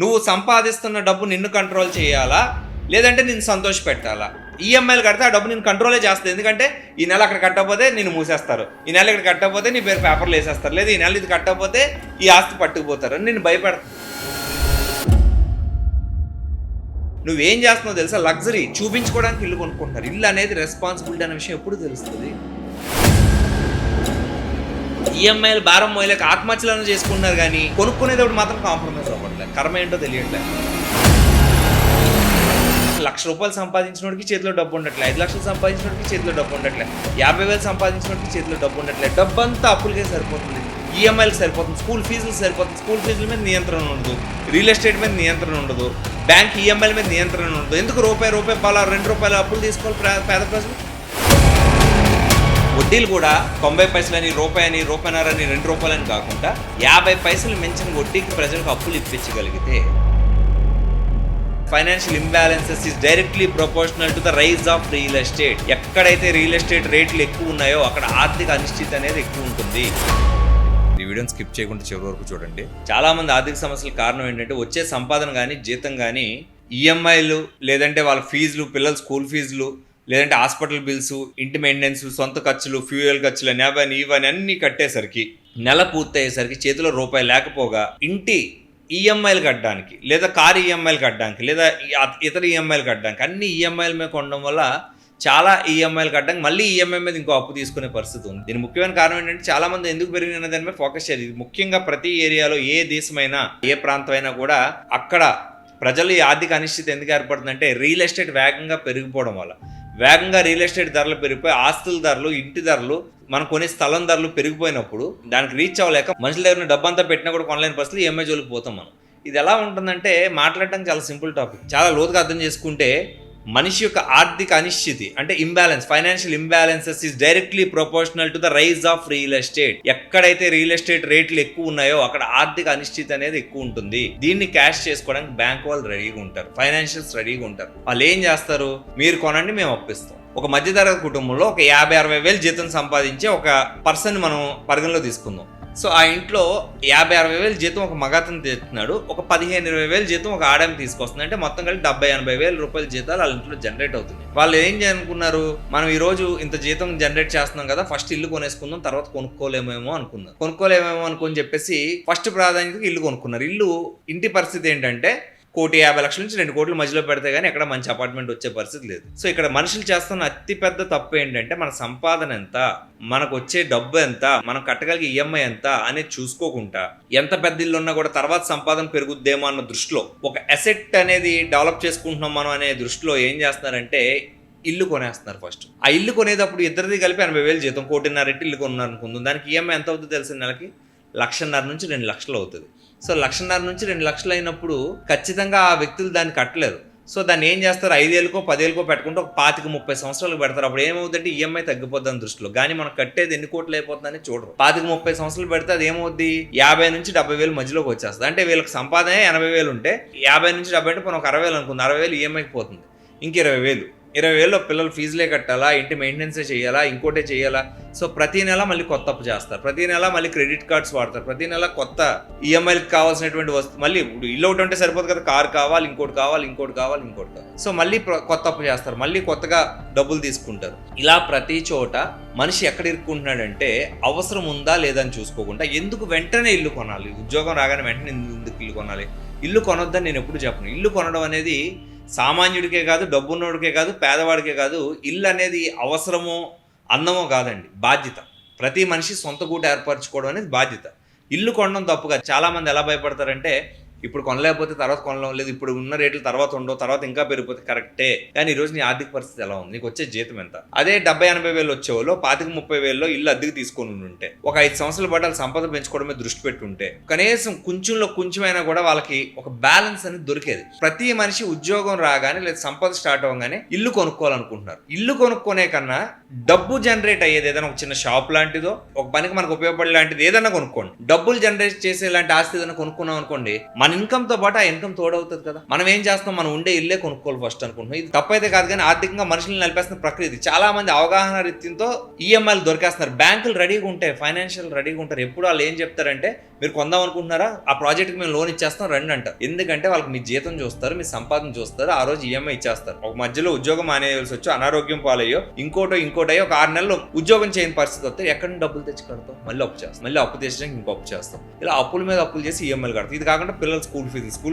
నువ్వు సంపాదిస్తున్న డబ్బు నిన్ను కంట్రోల్ చేయాలా, లేదంటే నిన్ను సంతోష పెట్టాలా? ఈఎంఐలు కడితే ఆ డబ్బు నేను కంట్రోలే చేస్తుంది. ఎందుకంటే ఈ నెల అక్కడ కట్టకపోతే నిన్ను మూసేస్తారు, ఈ నెల ఇక్కడ కట్టకపోతే నీ పేరు పేపర్లు వేసేస్తారు, లేదా ఈ నెల ఇది కట్టకపోతే ఈ ఆస్తి పట్టుకుపోతారు అని నిన్ను భయపెడతారు. నువ్వేం చేస్తున్నావు తెలుసా? లగ్జరీ చూపించుకోవడానికి ఇల్లు కొనుక్కుంటారు. ఇల్లు అనేది రెస్పాన్సిబిలిటీ అనే విషయం ఎప్పుడు తెలుస్తుంది? ఈఎంఐలు భారం మోయలేక ఆత్మహత్యలను చేసుకుంటున్నారు, కానీ కొనుక్కునేటప్పుడు మాత్రం కాంప్రమైజ్ అవ్వట్లేదు. కర్మ ఏంటో తెలియట్లేదు. 1,00,000 రూపాయలు సంపాదించినోడికి చేతిలో డబ్బు ఉండట్లే, 5 లక్షలు సంపాదించినోడికి చేతిలో డబ్బు ఉండట్లే, 50,000 సంపాదించినోడికి చేతిలో డబ్బు ఉండట్లే. డబ్బు అంతా అప్పులకే సరిపోతుంది, ఈఎంఐలకు సరిపోతుంది, స్కూల్ ఫీజులు సరిపోతుంది. స్కూల్ ఫీజుల మీద నియంత్రణ ఉండదు, రియల్ ఎస్టేట్ మీద నియంత్రణ ఉండదు, బ్యాంక్ ఈఎంఐల మీద నియంత్రణ ఉండదు. ఎందుకు రూపాయి పాల 2 రూపాయలు అప్పులు తీసుకోవాలి పేద ప్రజలు? వడ్డీలు కూడా 90 పైసలని, రూపాయని, రూపాయన్నరని, 2 రూపాయలని కాకుండా 50 పైసలు మించిన వడ్డీకి ప్రజలకు అప్పులు ఇప్పించగలిగితే financial imbalances is directly proportional to the rise of real estate. ఎక్కడైతే రియల్ ఎస్టేట్ రేట్లు ఎక్కువ ఉన్నాయో అక్కడ ఆర్థిక అనిశ్చితి అనేది ఎక్కువ ఉంటుంది. ఈ వీడియోని స్కిప్ చేయకుండా చివరి వరకు చూడండి. చాలా మంది ఆర్థిక సమస్యల కారణం ఏంటంటే వచ్చే సంపాదన కానీ జీతం కానీ ఈఎంఐలు, లేదంటే వాళ్ళ ఫీజులు, పిల్లల స్కూల్ ఫీజులు, లేదంటే హాస్పిటల్ బిల్స్, ఇంటి మెయింటెనెన్స్, సొంత ఖర్చులు, ఫ్యూయల్ ఖర్చులు, ఇవన్నీ అన్నీ కట్టేసరికి నెల పూర్తయ్యేసరికి చేతిలో రూపాయి లేకపోగా ఇంటి ఈఎంఐలు కట్టడానికి, లేదా కారు ఈఎంఐలు కట్టడానికి, లేదా ఇతర ఈఎంఐలు కట్టడానికి, అన్ని ఈఎంఐల మీద కొనడం వల్ల చాలా ఈఎంఐలు కట్టడానికి మళ్ళీ ఈఎంఐ మీద ఇంకో అప్పు తీసుకునే పరిస్థితి ఉంది. దీని ముఖ్యమైన కారణం ఏంటంటే చాలా మంది ఎందుకు పెరిగిన దాని మీద ఫోకస్ చేయాలి. ముఖ్యంగా ప్రతి ఏరియాలో, ఏ దేశమైనా, ఏ ప్రాంతం అయినా కూడా అక్కడ ప్రజలు ఈ ఆర్థిక అనిశ్చితి ఎందుకు ఏర్పడుతుందంటే రియల్ ఎస్టేట్ వేగంగా పెరిగిపోవడం వల్ల. వేగంగా రియల్ ఎస్టేట్ ధరలు పెరిగిపోయి ఆస్తుల ధరలు, ఇంటి ధరలు, మనం కొనే స్థలం ధరలు పెరిగిపోయినప్పుడు దానికి రీచ్ అవ్వలేక మనుషుల దగ్గర డబ్బు అంతా పెట్టినా కూడా కొనలేని పరిస్థితులు ఈఎంఐ జోలికి పోతాం మనం. ఇది ఎలా ఉంటుందంటే మాట్లాడటం చాలా సింపుల్ టాపిక్. చాలా లోతుగా అర్థం చేసుకుంటే మనిషి యొక్క ఆర్థిక అనిశ్చితి అంటే imbalance, financial imbalances is directly proportional to the rise of real estate. ఎక్కడైతే రియల్ ఎస్టేట్ రేట్లు ఎక్కువ ఉన్నాయో అక్కడ ఆర్థిక అనిశ్చితి అనేది ఎక్కువ ఉంటుంది. దీన్ని క్యాష్ చేసుకోవడానికి బ్యాంక్ వాళ్ళు రెడీగా ఉంటారు, ఫైనాన్షియల్స్ రెడీగా ఉంటారు. వాళ్ళు ఏం చేస్తారు? మీరు కొనండి, మేము అప్పిస్తాం. ఒక మధ్యతరగతి కుటుంబంలో ఒక 50-60 వేలు జీతం సంపాదించే ఒక పర్సన్ మనం పరిగణలో తీసుకుందాం. సో ఆ ఇంట్లో 50-60 వేలు జీతం ఒక మగతను తెస్తున్నాడు, ఒక 15-20 వేలు జీతం ఒక ఆడని తీసుకొస్తుంది. అంటే మొత్తం కలిసి 70-80 వేల రూపాయల జీతాలు వాళ్ళ ఇంట్లో జనరేట్ అవుతుంది. వాళ్ళు ఏం చేయాలనుకున్నారు? మనం ఈ రోజు ఇంత జీతం జనరేట్ చేస్తున్నాం కదా, ఫస్ట్ ఇల్లు కొనేసుకుందాం, తర్వాత కొనుక్కోలేమేమో అనుకుని చెప్పేసి ఫస్ట్ ప్రాధాన్యతగా ఇల్లు కొనుక్కున్నారు. ఇంటి పరిస్థితి ఏంటంటే 1,50,00,000 నుంచి 2 కోట్ల మధ్యలో పెడితే కానీ ఎక్కడ మంచి అపార్ట్మెంట్ వచ్చే పరిస్థితి లేదు. సో ఇక్కడ మనుషులు చేస్తున్న అతిపెద్ద తప్పు ఏంటంటే మన సంపాదన ఎంత, మనకు వచ్చే డబ్బు ఎంత, మనం కట్టగలిగే ఈఎంఐ ఎంత అనేది చూసుకోకుండా ఎంత పెద్ద ఇల్లు ఉన్నా కూడా తర్వాత సంపాదన పెరుగుద్దేమో అన్న దృష్టిలో, ఒక అసెట్ అనేది డెవలప్ చేసుకుంటున్నాం మనం అనే దృష్టిలో ఏం చేస్తున్నారంటే ఇల్లు కొనేస్తున్నారు. ఫస్ట్ ఆ ఇల్లు కొనేటప్పుడు ఇద్దరిది కలిపి 80 వేలు జీతం, 1,50,000 ఇల్లు కొన్నారు అనుకుందాం. దానికి ఈఎంఐ ఎంత అవుతుందో తెలిసిన నెలకి 1,50,000 నుంచి 2 లక్షలు అవుతుంది. సో 1,50,000 నుంచి 2 లక్షలు అయినప్పుడు ఖచ్చితంగా ఆ వ్యక్తులు దాన్ని కట్టలేరు. సో దాన్ని ఏం చేస్తారు? 5 ఏళ్ళకో 10 ఏళ్ళకో పెట్టుకుంటే ఒక 25-30 సంవత్సరాలకు పెడతారు. అప్పుడు ఏమవుతుందంటే ఈఎంఐ తగ్గిపోద్దని దృష్టిలో, కానీ మనం కట్టేది ఎన్ని కోట్లు అయిపోతుందని చూడరు. 25-30 సంవత్సరాలు పెడితే అది ఏమవుద్ది? 50 నుంచి 70 వేలు మధ్యలోకి వచ్చేస్తుంది. అంటే వీళ్ళకి సంపాదన 80 వేలు ఉంటే 50 నుంచి 70 అంటే మనం ఒక 60 వేలు అనుకుంది, 60 వేలు ఈఎంఐకి పోతుంది. ఇంక 20 వేలు, 20 వేలలో పిల్లలు ఫీజులే కట్టాలా, ఇంటి మెయింటెనెన్సే చేయాలా, ఇంకోటే చేయాలా. సో ప్రతి నెల మళ్ళీ కొత్త అప్పు చేస్తారు, ప్రతి నెల మళ్ళీ క్రెడిట్ కార్డ్స్ వాడతారు, ప్రతి నెల కొత్త ఈఎంఐలకు కావాల్సినటువంటి వస్తువు, మళ్ళీ ఇల్లు ఒకటి ఉంటే సరిపోదు కదా, కారు కావాలి, ఇంకోటి కావాలి. సో మళ్ళీ కొత్త అప్పు చేస్తారు, మళ్ళీ కొత్తగా డబ్బులు తీసుకుంటారు. ఇలా ప్రతి చోట మనిషి ఎక్కడ ఇరుక్కుంటున్నాడంటే అవసరం ఉందా లేదా అని చూసుకోకుండా ఎందుకు వెంటనే ఇల్లు కొనాలి, ఉద్యోగం రాగానే వెంటనే ఎందుకు ఇల్లు కొనాలి. ఇల్లు కొనొద్దని నేను ఎప్పుడు చెప్పను. ఇల్లు కొనడం అనేది సామాన్యుడికే కాదు, డబ్బున్నోడికే కాదు, పేదవాడికే కాదు. ఇల్లు అనేది అవసరమో అందమో కాదండి, బాధ్యత. ప్రతి మనిషి సొంత గూట ఏర్పరచుకోవడం అనేది బాధ్యత. ఇల్లు కొనడం తప్పుగా. చాలామంది ఎలా భయపడతారంటే ఇప్పుడు కొనలేకపోతే తర్వాత కొనలేం, లేదు ఇప్పుడు ఉన్న రేట్లు తర్వాత ఉండవు, తర్వాత ఇంకా పెరిగిపోతే. కరెక్టే, కానీ ఈరోజు నీ ఆర్థిక పరిస్థితి ఎలా ఉంది, నీకు వచ్చే జీతం ఎంత? అదే 70-80 వేలు వచ్చేవాళ్ళు 25-30 వేలలో ఇల్లు అద్దెకు తీసుకొని ఉంటే, ఒక 5 సంవత్సరాల పాటు వాళ్ళ సంపద పెంచుకోవడమే దృష్టి పెట్టుంటే కనీసం కొంచెమైనా కూడా వాళ్ళకి ఒక బ్యాలెన్స్ అనేది దొరికేది. ప్రతి మనిషి ఉద్యోగం రాగానే లేదా సంపద స్టార్ట్ అవ్వగానే ఇల్లు కొనుక్కోవాలనుకుంటున్నారు. ఇల్లు కొనుక్కునే కన్నా డబ్బు జనరేట్ అయ్యేది ఏదైనా ఒక చిన్న షాప్ లాంటిదో, ఒక పనికి మనకు ఉపయోగపడే లాంటిది ఏదైనా కొనుక్కోండి. డబ్బులు జనరేట్ చేసే లాంటి ఆస్తి ఏదైనా కొనుక్కున్నాం అనుకోండి, మన మన ఇన్కమ్ తో పాటు ఆ ఇన్కమ్ తోడవుతుంది కదా. మనం ఏం చేస్తాం, మనం ఉండే ఇల్లే కొనుక్కోవాలి ఫస్ట్ అనుకుంటున్నాం. ఇది తప్పైతే కాదు, కానీ ఆర్థికంగా మనుషులను నలిపేస్తున్న ప్రక్రియ ఇది. చాలా మంది అవగాహన రీతితో ఈఎంఐలు దొరికేస్తున్నారు. బ్యాంకులు రెడీగా ఉంటాయి, ఫైనాన్షియల్ రెడీగా ఉంటారు. ఎప్పుడు వాళ్ళు ఏం చెప్తారంటే, మీరు కొందాం అనుకుంటున్నారా, ఆ ప్రాజెక్ట్కి మేము లోన్ ఇచ్చేస్తాం రండి అంటారు. ఎందుకంటే వాళ్ళకి మీ జీతం చూస్తారు, మీ సంపాదన చూస్తారు, ఆ రోజు ఈఎంఐ ఇచ్చేస్తారు. ఒక మధ్యలో ఉద్యోగం మానేయాల్సి వచ్చి అనారోగ్యం పాలయ్యో ఇంకోటో ఒక 6 నెలలు ఉద్యోగం చేయని పరిస్థితి వస్తే ఎక్కడి నుంచి డబ్బులు తెచ్చి కడతాం, మళ్ళీ అప్పు చేస్తాం, మళ్ళీ అప్పు తెచ్చడానికి ఇంకో అప్పు చేస్తాం. ఇలా అప్పుల మీద అప్పులు చేసి ఈఎంఐలు కడతాం. ఇది కాకుండా పిల్లల స్కూల్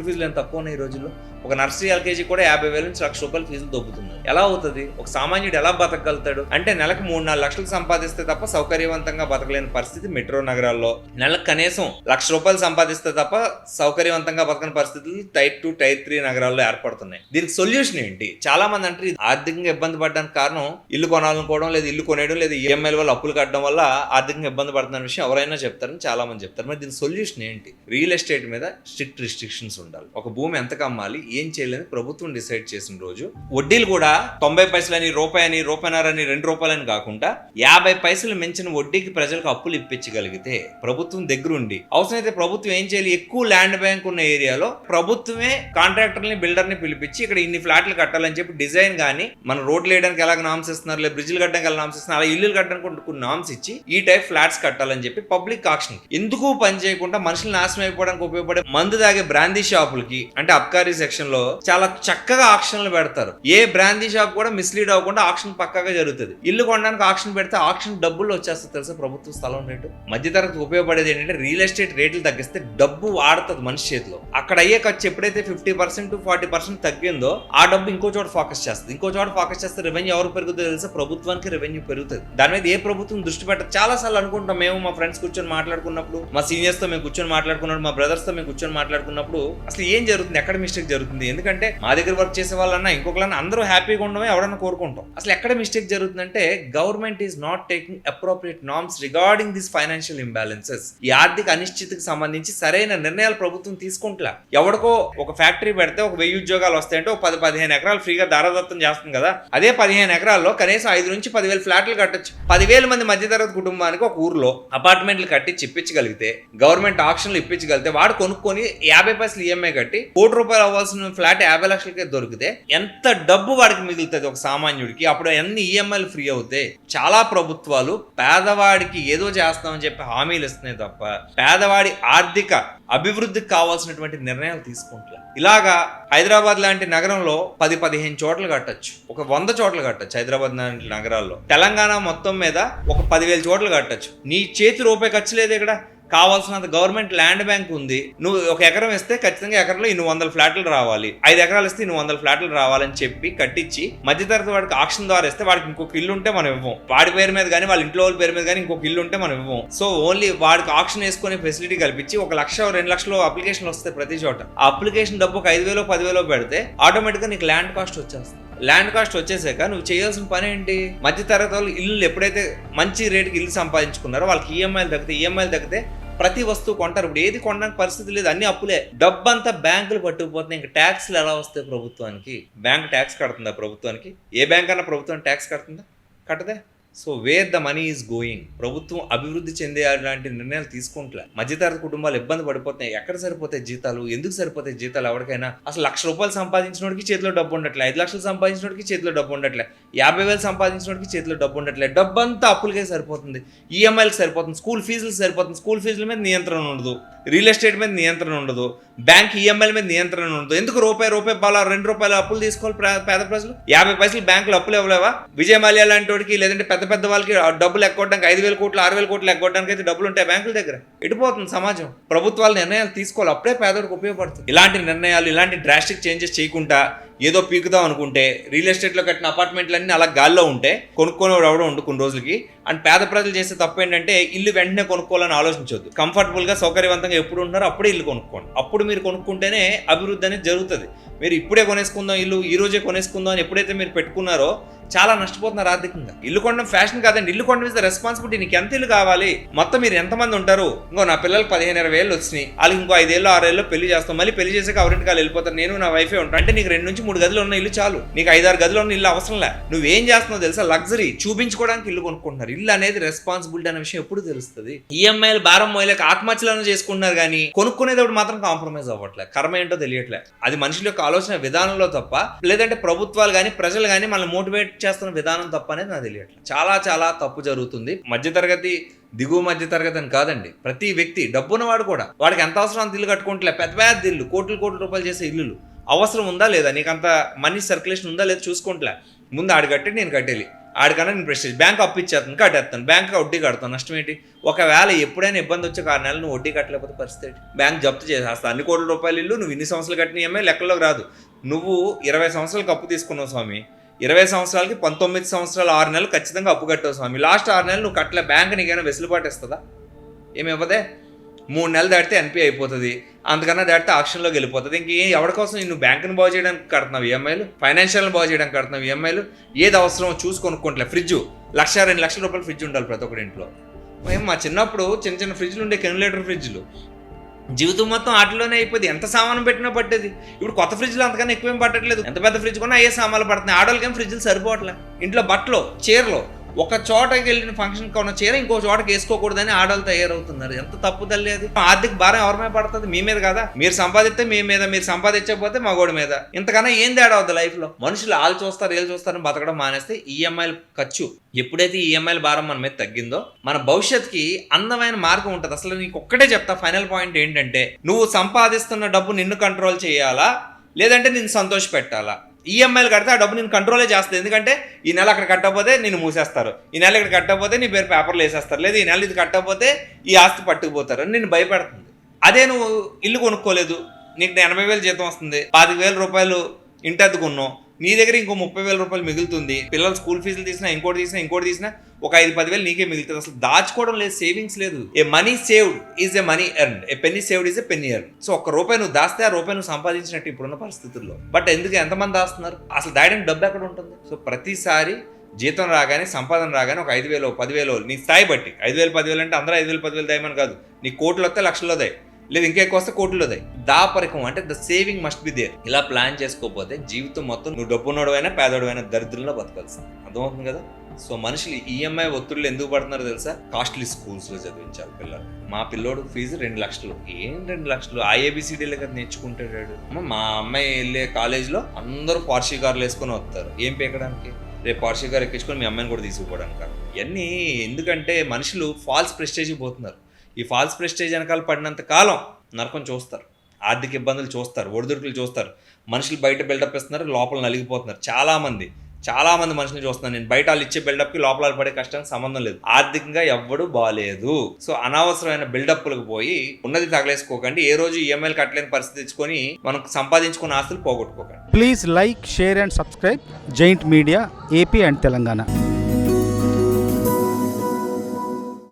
ఫీజులు ఎంత తక్కువ ఉన్నాయి ఈ రోజుల్లో. ఒక నర్సరీ ఎల్కేజీ కూడా 50,000 నుంచి ₹1,00,000 ఫీజులు దొబ్బుతున్నారు. ఎలా అవుతుంది? ఒక సామాన్యుడు ఎలా బతకగలుగుతాడు అంటే, నెలకు 3-4 లక్షలు సంపాదిస్తే తప్ప సౌకర్యవంతంగా బతకలేని పరిస్థితి మెట్రో నగరాల్లో. నెలకు కనీసం ₹1,00,000 సంపాదిస్తే తప్ప సౌకర్యవంతంగా బతకని పరిస్థితులు టైర్ 2, టైర్ 3 నగరాల్లో ఏర్పడుతున్నాయి. దీనికి సొల్యూషన్ ఏంటి? చాలా మంది అంటే ఆర్థికంగా ఇబ్బంది పడడానికి కారణం ఇల్లు కొనాలనుకోవడం, లేదా ఇల్లు కొనేయడం, లేదా ఈఎంఐల వల్ల అప్పులు కట్టడం వల్ల ఆర్థికంగా ఇబ్బంది పడుతున్న విషయం ఎవరైనా చెప్తారని చాలా మంది చెప్తారు. మరి దీని సొల్యూషన్ ఏంటి? రియల్ ఎస్టేట్ మీద స్ట్రిక్ట్ రిస్ట్రిక్షన్స్ ఉండాలి. ఒక భూమి ఎంతకు అమ్మాలి, ఏం చేయలేని ప్రభుత్వం డిసైడ్ చేసిన రోజు వడ్డీలు కూడా 90 పైసలని, రూపాయని, రూపాయన్నరని, ₹2 కాకుండా 50 పైసలు మించిన వడ్డీకి ప్రజలకు అప్పులు ఇప్పించగలిగితే ప్రభుత్వం దగ్గరుండి, అవసరమైతే ప్రభుత్వం ఏం చేయాలి, ఎక్కువ ల్యాండ్ బ్యాంక్ ఉన్న ఏరియాలో ప్రభుత్వమే కాంట్రాక్టర్ని, బిల్డర్ని పిలిపించి ఇక్కడ ఇన్ని ఫ్లాట్లు కట్టాలని చెప్పి డిజైన్ కానీ, మన రోడ్లు వేయడానికి ఎలాగ నామ్స్ ఇస్తున్నారు, లేదా బ్రిడ్జ్లు కట్టడానికి ఎలా నామ్స్ ఇస్తున్నారు, అలా ఇల్లు కట్టడానికి కొన్ని నామ్స్ ఇచ్చి ఈ టైప్ ఫ్లాట్స్ కట్టాలని చెప్పి పబ్లిక్ ఆక్షన్. ఎందుకు పని చేయకుండా మనుషులు నాశనం అయిపోవడానికి ఉపయోగపడే మందు తాగే బ్రాందీ షాపులకి, అంటే అబ్కారీ సెక్షన్ లో చాలా చక్కగా ఆక్షన్లు పెడతారు. ఏ బ్రాందీ షాప్ కూడా మిస్లీడ్ అవ్వకుండా ఆక్షన్ పక్కాగా జరుగుతుంది. ఇల్లు కొనడానికి ఆక్షన్ పెడితే ఆక్షన్ డబ్బులు వచ్చేస్తుంది తెలుసా, ప్రభుత్వ స్థలం రేటు. మధ్యతరగతి ఉపయోగపడేది ఏంటంటే, రియల్ ఎస్టేట్ రేట్లు తగ్గిస్తే డబ్బు వాడుతుంది మనిషి చేతిలో. అక్కడ అయ్యే ఖర్చు ఎప్పుడైతే 50% to 40% తగ్గిందో ఆ డబ్బు ఇంకో చోట ఫోకస్ చేస్తుంది. ఇంకో చోట ఫోకస్ చేస్తే రెవెన్యూ ఎవరు పెరుగుతుందో తెలుసా, ప్రభుత్వానికి రెవెన్యూ పెరుగుతుంది. దాని మీద ఏ ప్రభుత్వం దృష్టి పెట్టదు. చాలా సార్లు అనుకుంటాం మేము, మా ఫ్రెండ్స్ కూర్చొని మాట్లాడుకున్నప్పుడు, మా సీనియర్స్ తో మేము కూర్చొని మాట్లాడుకున్నప్పుడు, మా బ్రదర్స్ తో మేము కూర్చొని మాట్లాడుకున్నప్పుడు, అసలు ఏం జరుగుతుంది, ఎక్కడ మిస్టేక్ జరుగుతుంది. ఎందుకంటే మా దగ్గర వర్క్ చేసే వాళ్ళన్నా ఇంకొకళ్ళన్నా అందరూ హ్యాపీగా ఉండమే ఎవడన్నా కోరుకుంటాం. అసలు ఎక్కడ మిస్టేక్ జరుగుతుందంటే, government is not taking appropriate norms regarding this financial imbalances. ఈ ఆర్థిక అనిశ్చితికి సంబంధించి సరైన నిర్ణయాలు ప్రభుత్వం తీసుకుంటా. ఎవడికో ఒక ఫ్యాక్టరీ పెడితే ఒక 1000 ఉద్యోగాలు వస్తాయంటే ఒక 10-15 ఎకరాలు ఫ్రీగా దారాదత్తం చేస్తుంది కదా. అదే 15 ఎకరాల్లో కనీసం 5 నుంచి 10,000 ఫ్లాట్లు కట్టొచ్చు. 10,000 మంది మధ్యతరగతి కుటుంబానికి ఒక ఊర్లో అపార్ట్మెంట్లు కట్టి ఇప్పించగలిగితే, గవర్నమెంట్ ఆక్షన్లు ఇప్పించగలిగితే, వాడు కొనుక్కొని 50 పైసలు ఈఎంఐ కట్టి ₹1,00,000 అవ్వాల్సిన ఫ్లాట్ 50 లక్షలకే దొరికితే ఎంత డబ్బు వాడికి మిగులుతుంది ఒక సామాన్యుడికి. అప్పుడు అన్ని ఈఎంఐలు ఫ్రీ అవుతాయి. చాలా ప్రభుత్వాలు పేదవాడికి ఏదో చేస్తామని చెప్పి హామీలు ఇస్తున్నాయి తప్ప పేదవాడి ఆర్థిక అభివృద్ధికి కావాల్సినటువంటి నిర్ణయాలు తీసుకుంటా. ఇలాగా హైదరాబాద్ లాంటి నగరంలో 10-15 చోట్ల కట్టొచ్చు, ఒక 100 చోట్ల కట్టొచ్చు. హైదరాబాద్ లాంటి నగరాల్లో, తెలంగాణ మొత్తం మీద ఒక 10,000 చోట్ల కట్టొచ్చు. నీ చేతి రూపాయి ఖర్చు లేదు. ఇక్కడ కావాల్సినంత గవర్నమెంట్ ల్యాండ్ బ్యాంక్ ఉంది. నువ్వు 1 ఎకరం ఇస్తే ఖచ్చితంగా ఎకరంలో 100 ఫ్లాట్లు రావాలి, 5 ఎకరాలు ఇస్తే 100 ఫ్లాట్లు రావాలని చెప్పి కట్టించి మధ్యతరగతి వాడికి ఆక్షన్ ద్వారా ఇస్తే వాడికి ఇంకొక ఇల్లు ఉంటే మనం ఇవ్వం. వాడి పేరు మీద కానీ వాళ్ళ ఇంట్లో వాళ్ళ పేరు మీద కానీ ఇంకొక ఇల్లు ఉంటే మనం ఇవ్వం. సో ఓన్లీ వాడికి ఆక్షన్ వేసుకునే ఫెసిలిటీ కల్పించి 1 లక్ష 2 లక్షలు అప్లికేషన్లు వస్తాయి ప్రతి చోట. ఆ అప్లికేషన్ డబ్బు 5,000 10,000 పెడితే ఆటోమేటిక్గా నీకు ల్యాండ్ కాస్ట్ వచ్చేస్తుంది. ల్యాండ్ కాస్ట్ వచ్చేసాక నువ్వు చేయాల్సిన పని ఏంటి, మధ్యతరగతి వాళ్ళు ఇల్లు ఎప్పుడైతే మంచి రేటుకి ఇల్లు సంపాదించుకున్నారో వాళ్ళకి ఈఎంఐలు తగ్గితే ప్రతి వస్తువు కొంటారు. ఇప్పుడు ఏది కొనడానికి పరిస్థితి లేదు, అన్ని అప్పులే. డబ్బంతా బ్యాంకులు పట్టుకుపోతున్నాయి. ఇంకా ట్యాక్స్లు ఎలా వస్తాయి ప్రభుత్వానికి? బ్యాంక్ ట్యాక్స్ కడుతుందా ప్రభుత్వానికి? ఏ బ్యాంక్ అన్నా ప్రభుత్వం ట్యాక్స్ కడుతుందా? కట్టదే. So where the money is going. ప్రభుత్వం అభివృద్ధి చెందే అలాంటి నిర్ణయాలు తీసుకుంటలే. మధ్యతరగతి కుటుంబాలు ఇబ్బంది పడిపోతున్నాయి. ఎక్కడ సరిపోతాయి జీతాలు? ఎందుకు సరిపోతాయి జీతాలు ఎవరికైనా? అసలు ₹1,00,000 సంపాదించినోడికి చేతిలో డబ్బు ఉండట్లే, 5 లక్షలు సంపాదించినోడికి చేతిలో డబ్బు ఉండట్లే, 50,000 సంపాదించినోడికి చేతిలో డబ్బు ఉండట్లే. డబ్బంతా అప్పులకే సరిపోతుంది, ఈఎంఐలకు సరిపోతుంది, స్కూల్ ఫీజులకు సరిపోతుంది. స్కూల్ ఫీజుల మీద నియంత్రణ ఉండదు, రియల్ ఎస్టేట్ మీద నియంత్రణ ఉండదు, బ్యాంక్ ఈఎంఐల మీద నియంత్రణ ఉండదు. ఎందుకు రూపాయి బాల ₹2 అప్పులు తీసుకోవాలి పేద ప్రజలు? 50 పైసలు బ్యాంకులు అప్పులు ఇవ్వలేవా? విజయ్ మాల్యా లాంటి వాడికి, లేదంటే పెద్ద వాళ్ళకి డబ్బులు ఎక్కొట్టడానికి 5,000 కోట్లు 6,000 కోట్లు ఎక్కొట్టడానికి అయితే డబ్బులు ఉంటాయి బ్యాంకుల దగ్గర. ఎటుపోతుంది సమాజం? ప్రభుత్వాలు నిర్ణయాలు తీసుకోవాలి, అప్పుడే పేదోడికి ఉపయోగపడుతుంది. ఇలాంటి నిర్ణయాలు, ఇలాంటి డ్రాస్టిక్ చేంజెస్ చేయకుండా ఏదో పీకుదాం అనుకుంటే, రియల్ ఎస్టేట్లో కట్టిన అపార్ట్మెంట్లన్నీ అలా గాల్లో ఉంటే కొనుక్కోనివాడు ఎవడో ఉండు కొన్ని రోజులకి. అండ్ పేద ప్రజలు చేసే తప్పు ఏంటంటే, ఇల్లు వెంటనే కొనుక్కోవాలని ఆలోచించొద్దు. కంఫర్టబుల్గా సౌకర్యవంతంగా ఎప్పుడు ఉంటున్నారో అప్పుడే ఇల్లు కొనుక్కోండి. అప్పుడు మీరు కొనుక్కుంటేనే అభివృద్ధి అనేది జరుగుతుంది. మీరు ఇప్పుడే కొనేసుకుందాం ఇల్లు, ఈ రోజే కొనేసుకుందాం అని ఎప్పుడైతే మీరు పెట్టుకున్నారో చాలా నష్టపోతున్నారు ఆర్థికంగా. ఇల్లు కొనడం ఫ్యాషన్ కాదండి, ఇల్లు కొనడం ఇస్ ద రెస్పాన్సిబిలిటీ. నీకు ఎంత ఇల్లు కావాలి, మొత్తం మీరు ఎంతమంది ఉంటారు, ఇంకో నా పిల్లలు 15-20 ఏళ్ళు వచ్చినాయి, వాళ్ళకి ఇంకో 5 ఏళ్ళు 6 ఏళ్ళు పెళ్లి చేస్తాం, మళ్ళీ పెళ్లి చేసాక ఎవరింటికి వాళ్ళు వెళ్ళిపోతారు, నేను నా వైఫే ఉంటాను అంటే నీకు 2 నుంచి 3 గదులు ఉన్న ఇల్లు చాలు, నీకు 5-6 గదులు ఉన్న ఇల్లు అవసరం లే. నువ్వేం చేస్తున్నావు తెలుసా, లగ్జరీ చూపించుకోవడానికి ఇల్లు కొనుక్కుంటున్నారు. ఇల్లు అనేది రెస్పాన్సిబిలిటీ అనే విషయం ఎప్పుడు తెలుస్తుంది. ఈఎంఐలు భారం మోయలేక ఆత్మహత్యలను చేసుకుంటున్నారు కానీ కొనుక్కునేటప్పుడు మాత్రం కాంప్రమైజ్ అవ్వట్లే. కర్మ ఏంటో తెలియట్లే. అది మనుషుల యొక్క ఆలోచన విధానంలో తప్ప, లేదంటే ప్రభుత్వాలు కానీ ప్రజలు కానీ మనల్ని మోటివేట్ చేస్తున్న విధానం తప్ప అనేది నాకు తెలియట్లేదు. చాలా చాలా తప్పు జరుగుతుంది. మధ్యతరగతి దిగువ మధ్య తరగతి అని కాదండి, ప్రతి వ్యక్తి డబ్బున్నవాడు కూడా వాడికి ఎంత అవసరం అంత ఇల్లు కట్టుకుంటలే. పెద్ద పెద్ద ఇల్లు, కోట్ల రూపాయలు చేసే ఇల్లులు అవసరం ఉందా లేదా, నీకు అంత మనీ సర్క్యులేషన్ ఉందా లేదా చూసుకుంటలే. ముందు ఆడు కట్టి నేను కట్టేది, ఆడికన్నా నేను ప్రెస్టేజ్ బ్యాంక్ అప్పు ఇచ్చేస్తాను, కట్టేస్తాను, బ్యాంక్ వడ్డీ కడతాను, నష్టం ఏంటి? ఒకవేళ ఎప్పుడైనా ఇబ్బంది వచ్చే 6 నెలలు నువ్వు వడ్డీ కట్టలేకపోతే పరిస్థితి బ్యాంక్ జప్తు చేసేస్తా. అన్ని కోట్ల రూపాయలు ఇల్లు నువ్వు ఇన్ని సంవత్సరాలు కట్టిన ఈఎంఐ లెక్కలోకి రాదు. నువ్వు 20 సంవత్సరాలకు అప్పు తీసుకున్నావు స్వామి, 20 సంవత్సరాలకి 19 సంవత్సరాలు 6 నెలలు ఖచ్చితంగా అప్పు కట్టావు స్వామి. లాస్ట్ 6 నెలలు నువ్వు కట్టలే, బ్యాంక్ నీకైనా వెసులుబాటు ఇస్తుందా? ఏమి ఇవ్వదే. 3 నెలలు దాటితే ఎన్పీ అయిపోతుంది, అంతకన్నా దాటితే ఆక్షన్లోకి వెళ్ళిపోతుంది. ఇంకేం ఎవరి కోసం నువ్వు బ్యాంకుని బాగు చేయడానికి కడుతున్నావు ఈఎంఐలు, ఫైనాన్షియల్ని బాగు చేయడానికి కడుతున్నావు ఈఎంఐలు. ఏది అవసరమో చూసి కొనుక్కుంటలే. ఫ్రిడ్జ్ 1-2 లక్షల రూపాయలు ఫ్రిడ్జ్ ఉండాలి ప్రతి ఒక్కరి ఇంట్లో. మేము మా చిన్నప్పుడు చిన్న ఫ్రిడ్జ్లు ఉండే, కెన్యులేటర్ ఫ్రిడ్జ్లు, జీవితం మొత్తం వాటిలోనే అయిపోయింది. ఎంత సామాను పెట్టినా పట్టేది. ఇప్పుడు కొత్త ఫ్రిడ్జ్లు అంతకన్నా ఎక్కువేం పట్టట్లేదు. ఎంత పెద్ద ఫ్రిడ్జ్ కొన్నా ఏ సామాన్లు పడుతున్నాయి. ఆడవాళ్ళకి ఏం ఫ్రిడ్జ్లు సరిపోవట్లే. ఇంట్లో బట్టలు, చీరలు, ఒక చోటకి వెళ్ళిన ఫంక్షన్కి ఉన్న చీర ఇంకో చోటకి వేసుకోకూడదని ఆడవాళ్ళు తయారవుతున్నారు. ఎంత తప్పు తల్లి అది. ఆర్థిక భారం ఎవరి మీద పడుతుంది? మీ మీద కదా. మీరు సంపాదిస్తే మీ మీద, మీరు సంపాదించకపోతే మగోడి మీద. ఇంతకన్నా ఏం తేడా అవుతుంది లైఫ్లో? మనుషులు వాళ్ళు చూస్తారు వీళ్ళు చూస్తారని బతకడం మానేస్తే ఈఎంఐలు ఖర్చు ఎప్పుడైతే ఈఎంఐల భారం మన మీద తగ్గిందో మన భవిష్యత్తుకి అందమైన మార్గం ఉంటుంది. అసలు నీకు ఒక్కటే చెప్తా, ఫైనల్ పాయింట్ ఏంటంటే, నువ్వు సంపాదిస్తున్న డబ్బు నిన్ను కంట్రోల్ చేయాలా లేదంటే నిన్ను సంతోష పెట్టాలా? ఈఎంఐలు కడితే ఆ డబ్బు నేను కంట్రోలే చేస్తుంది. ఎందుకంటే ఈ నెల అక్కడ కట్టకపోతే నేను మూసేస్తారు, ఈ నెల ఇక్కడ కట్టకపోతే నీ పేరు పేపర్లు వేసేస్తారు, లేదా ఈ నెల ఇది కట్టకపోతే ఈ ఆస్తి పట్టుకుపోతారు అని నేను భయపెడుతుంది. అదే నువ్వు ఇల్లు కొనుక్కోలేదు, నీకు 80,000 జీతం వస్తుంది, 25,000 రూపాయలు ఇంటి అద్దెకున్నావు, నీ దగ్గర ఇంకో 30,000 రూపాయలు మిగులుతుంది, పిల్లలు స్కూల్ ఫీజులు తీసినా ఇంకోటి తీసినా ఒక 5-10,000 నీకే మిగులుతుంది. అసలు దాచుకోవడం లేదు, సేవింగ్స్ లేదు. A money saved is a money earn, a penny saved is a penny earn. So ₹1 నువ్వు దాస్తే ఆ రూపాయి నువ్వు సంపాదించినట్టు ఇప్పుడున్న పరిస్థితుల్లో. బట్ ఎందుకు ఎంతమంది దాస్తున్నారు? అసలు దాయడానికి డబ్బు ఎక్కడ ఉంటుంది? సో ప్రతిసారి జీతం రాగానే, సంపాదన రాగానే ఒక 5,000 10,000 నీ స్థాయి బట్టి, 5,000 10,000 అంటే అందరూ 5,000 10,000 దాయమని కాదు. నీ కోట్లు వస్తే లక్షల్లో దాయి, లేదు ఇంకా ఎక్కువ వస్తే కోట్లుదాయి. దాపరికం అంటే the saving must be there. ఇలా ప్లాన్ చేసుకోకపోతే జీవితం మొత్తం నువ్వు డబ్బున్నోడైనా పేదోడైనా దరిద్రంలో బతకాల్సింది. అర్థమవుతుంది కదా. సో మనుషులు ఈఎంఐ ఒత్తిళ్ళు ఎందుకు పడుతున్నారో తెలుసా? కాస్ట్లీ స్కూల్స్లో చదివించాలి పిల్లలు. మా పిల్లోడు ఫీజు 2 లక్షలు. ఏం 2 లక్షలు? IABCDలే కదా నేర్చుకుంటాడు. మా అమ్మాయి వెళ్ళే కాలేజ్లో అందరూ పార్షి కార్లు వేసుకొని వస్తారు. ఏం పీకడానికి? రేపు పార్షి కార్ ఎక్కించుకొని మీ అమ్మాయిని కూడా తీసుకుపోవడానికి. ఇవన్నీ ఎందుకంటే మనుషులు ఫాల్స్ ప్రెస్టేజ్కి పోతున్నారు. ఈ ఫాల్స్ ప్రెస్టేజ్ వెనకాల పడినంత కాలం నరకం చూస్తారు, ఆర్థిక ఇబ్బందులు చూస్తారు, ఒడిదుడుకులు చూస్తారు. మనుషులు బయట బిల్డప్ ఇస్తున్నారు, లోపల నలిగిపోతున్నారు. చాలా మంది మనుషులు చూస్తున్నాను నేను. బయట వాళ్ళు ఇచ్చే బిల్డప్కి లోపల పడే కష్టానికి సంబంధం లేదు. ఆర్థికంగా ఎవ్వడు బాగాలేదు. సో అనవసరమైన బిల్డప్లకు పోయి ఉన్నది తగలేసుకోకండి. ఏ రోజు ఈఎంఐలు కట్టలేని పరిస్థితి తెచ్చుకొని మనం సంపాదించుకున్న ఆస్తులు పోగొట్టుకోకండి. Please like, share and subscribe giant media AP and Telangana.